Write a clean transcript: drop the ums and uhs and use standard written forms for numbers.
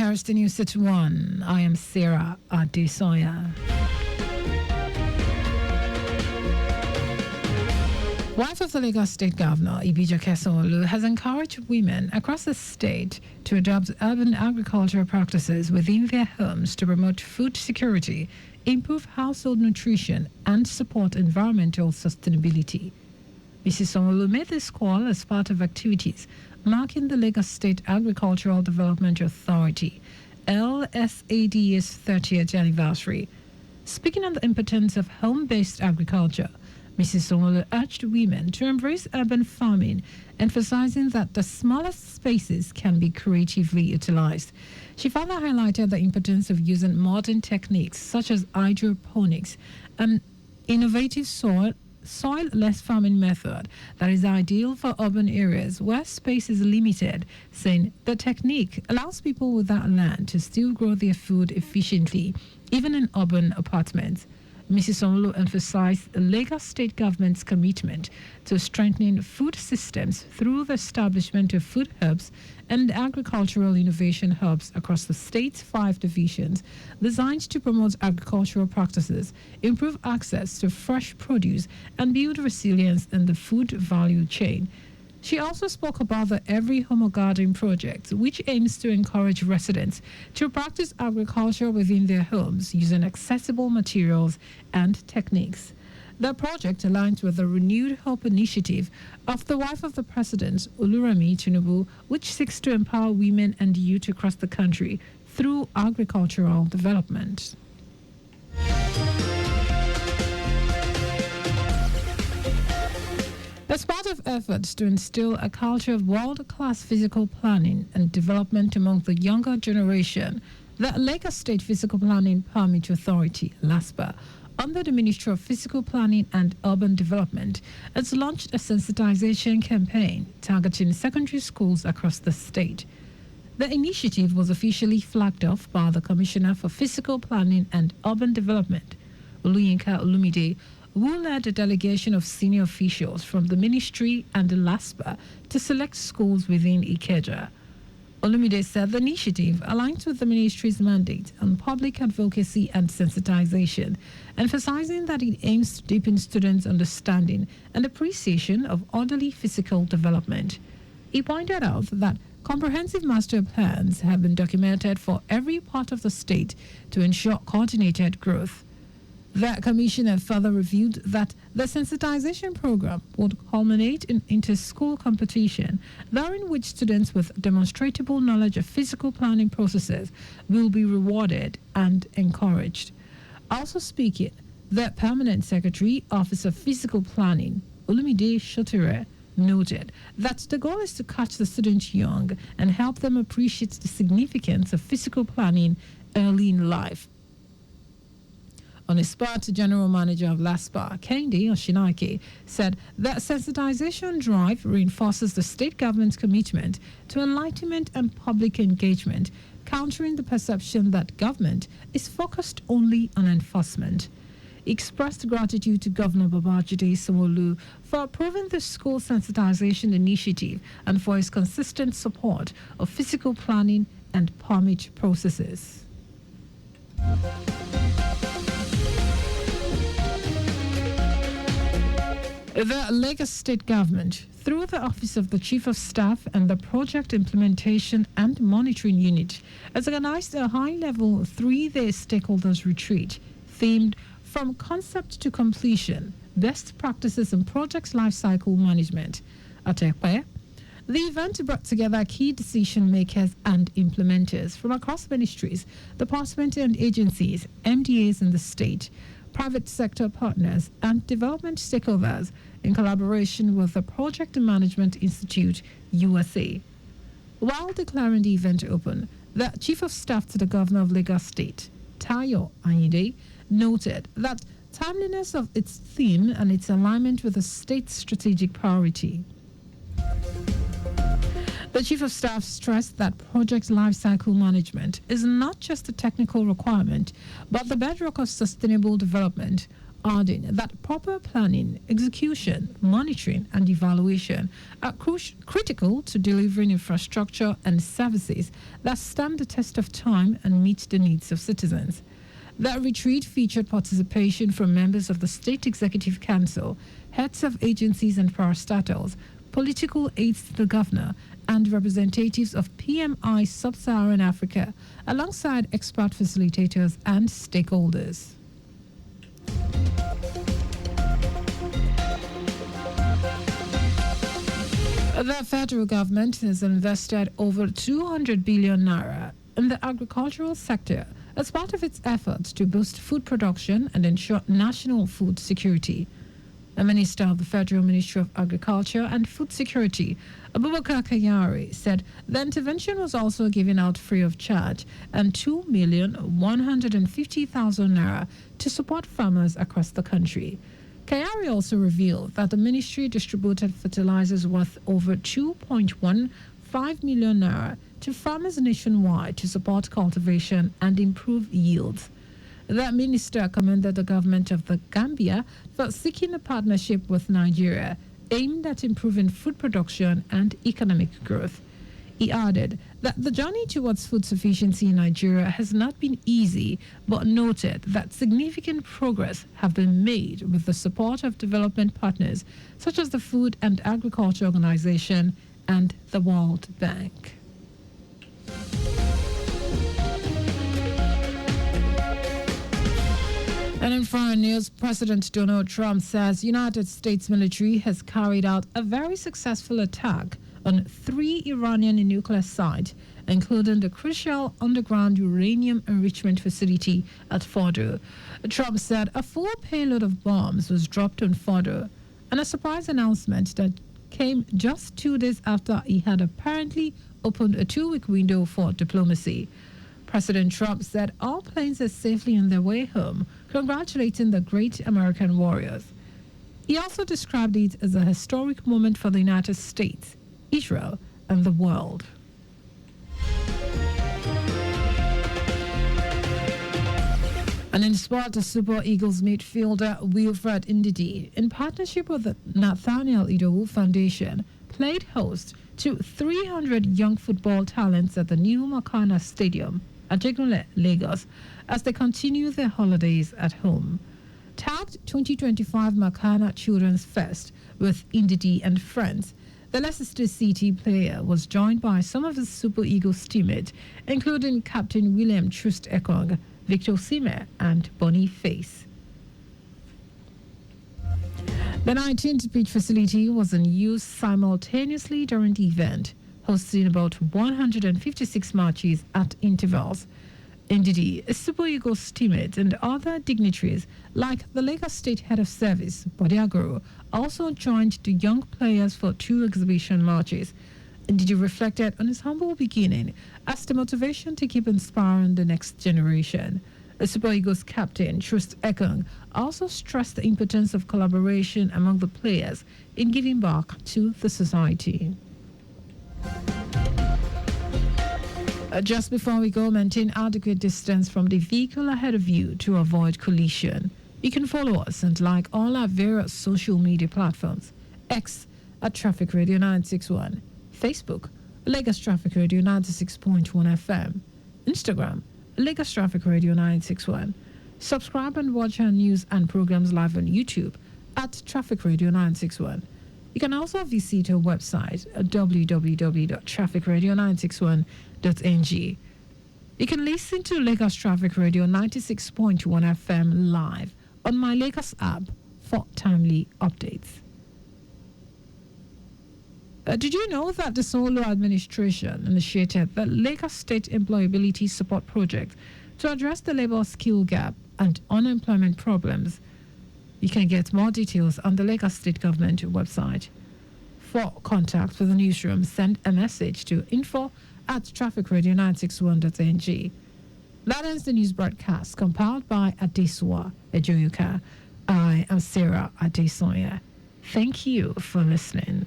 Paris, the News at 1. I am Sarah Adesanya. Wife of the Lagos State Governor, Ibija Sanwo-Olu, has encouraged women across the state to adopt urban agricultural practices within their homes to promote food security, improve household nutrition, and support environmental sustainability. Mrs. Sanwo-Olu made this call as part of activities marking the Lagos State Agricultural Development Authority, LSAD's 30th anniversary. Speaking on the importance of home-based agriculture, Mrs. Sanwo-Olu urged women to embrace urban farming, emphasizing that the smallest spaces can be creatively utilized. She further highlighted the importance of using modern techniques such as hydroponics, an innovative soil-less farming method that is ideal for urban areas where space is limited, saying the technique allows people without land to still grow their food efficiently, even in urban apartments. Mrs. Sanwo-Olu emphasized the Lagos State government's commitment to strengthening food systems through the establishment of food hubs and agricultural innovation hubs across the state's 5 divisions, designed to promote agricultural practices, improve access to fresh produce, and build resilience in the food value chain. She also spoke about the Every Home a Garden project, which aims to encourage residents to practice agriculture within their homes using accessible materials and techniques. The project aligns with the Renewed Hope initiative of the wife of the president, Oluremi Tinubu, which seeks to empower women and youth across the country through agricultural development. As part of efforts to instill a culture of world-class physical planning and development among the younger generation, the Lagos State Physical Planning Permit Authority, LASPA, under the Ministry of Physical Planning and Urban Development, has launched a sensitization campaign targeting secondary schools across the state. The initiative was officially flagged off by the Commissioner for Physical Planning and Urban Development, Oluyinka Olumide, who led a delegation of senior officials from the ministry and the LASPA to select schools within Ikeja. Olumide said the initiative aligns with the ministry's mandate on public advocacy and sensitization, emphasizing that it aims to deepen students' understanding and appreciation of orderly physical development. He pointed out that comprehensive master plans have been documented for every part of the state to ensure coordinated growth. The commissioner further revealed that the sensitization program would culminate in inter-school competition, during which students with demonstrable knowledge of physical planning processes will be rewarded and encouraged. Also speaking, the permanent secretary, Office of Physical Planning, Olumide Shotere, noted that the goal is to catch the students young and help them appreciate the significance of physical planning early in life. On his part, the General Manager of LASPA, Kehinde Oshinake, said that sensitization drive reinforces the state government's commitment to enlightenment and public engagement, countering the perception that government is focused only on enforcement. He expressed gratitude to Governor Babajide Sanwo-Olu for approving the school sensitization initiative and for his consistent support of physical planning and permit processes. The Lagos State Government, through the Office of the Chief of Staff and the Project Implementation and Monitoring Unit, has organized a high-level 3-day stakeholders retreat themed From Concept to Completion, Best Practices in Project Lifecycle Management at Ekpe. The event brought together key decision makers and implementers from across ministries, departments and agencies, MDAs in the state, private sector partners, and development stakeholders in collaboration with the Project Management Institute, USA. While declaring the event open, the Chief of Staff to the Governor of Lagos State, Tayo Ayinde, noted that timeliness of its theme and its alignment with the state's strategic priority. The Chief of Staff stressed that project lifecycle management is not just a technical requirement, but the bedrock of sustainable development, adding that proper planning, execution, monitoring, and evaluation are critical to delivering infrastructure and services that stand the test of time and meet the needs of citizens. That retreat featured participation from members of the State Executive Council, heads of agencies and parastatals, political aides to the governor, and representatives of PMI Sub-Saharan Africa, alongside expert facilitators and stakeholders. The federal government has invested over 200 billion naira in the agricultural sector as part of its efforts to boost food production and ensure national food security. The Minister of the Federal Ministry of Agriculture and Food Security, Abubakar Kayari, said the intervention was also given out free of charge and 2,150,000 naira to support farmers across the country. Kayari also revealed that the ministry distributed fertilizers worth over 2.15 million naira to farmers nationwide to support cultivation and improve yields. The minister commended the government of the Gambia for seeking a partnership with Nigeria aimed at improving food production and economic growth. He added that the journey towards food sufficiency in Nigeria has not been easy, but noted that significant progress have been made with the support of development partners such as the Food and Agriculture Organization and the World Bank. And in foreign news, President Donald Trump says United States military has carried out a very successful attack on 3 Iranian nuclear sites, including the crucial underground uranium enrichment facility at Fordo. Trump said a full payload of bombs was dropped on Fordo, and a surprise announcement that came just 2 days after he had apparently opened a 2-week window for diplomacy. President Trump said all planes are safely on their way home, congratulating the great American warriors. He also described it as a historic moment for the United States, Israel, and the world. And in sport, the Super Eagles midfielder Wilfred Ndidi, in partnership with the Nathaniel Idowu Foundation, played host to 300 young football talents at the new Makana Stadium at Ajegunle, Lagos, as they continue their holidays at home. Tagged 2025 Makana Children's Fest with Ndidi and friends, the Leicester City player was joined by some of his Super Eagles teammates, including Captain William Trust Ekong, Victor Osimhen, and Bonnie Face. The 19th pitch facility was in use simultaneously during the event, hosting about 156 matches at intervals. Ndidi, Super Eagles teammates, and other dignitaries like the Lagos State Head of Service, Bodiagoro, also joined the young players for 2 exhibition matches. Ndidi reflected on his humble beginning as the motivation to keep inspiring the next generation. The Super Eagles captain, Trust Ekong, also stressed the importance of collaboration among the players in giving back to the society. Just before we go, maintain adequate distance from the vehicle ahead of you to avoid collision. You can follow us and like all our various social media platforms. X at Traffic Radio 961. Facebook, Lagos Traffic Radio 96.1 FM. Instagram, Lagos Traffic Radio 961. Subscribe and watch our news and programs live on YouTube at Traffic Radio 961. You can also visit our website at www.trafficradio961.ng. You can listen to Lagos Traffic Radio 96.1 FM live on My Lagos app for timely updates. Did you know that the Solo administration initiated the Lagos State Employability Support Project to address the labor skill gap and unemployment problems? You can get more details on the Lagos State Government website. For contact with the newsroom, send a message to info@trafficradio961.ng. That ends the news broadcast compiled by Adesanya Ejoyuka. I am Sarah Adesanya. Thank you for listening.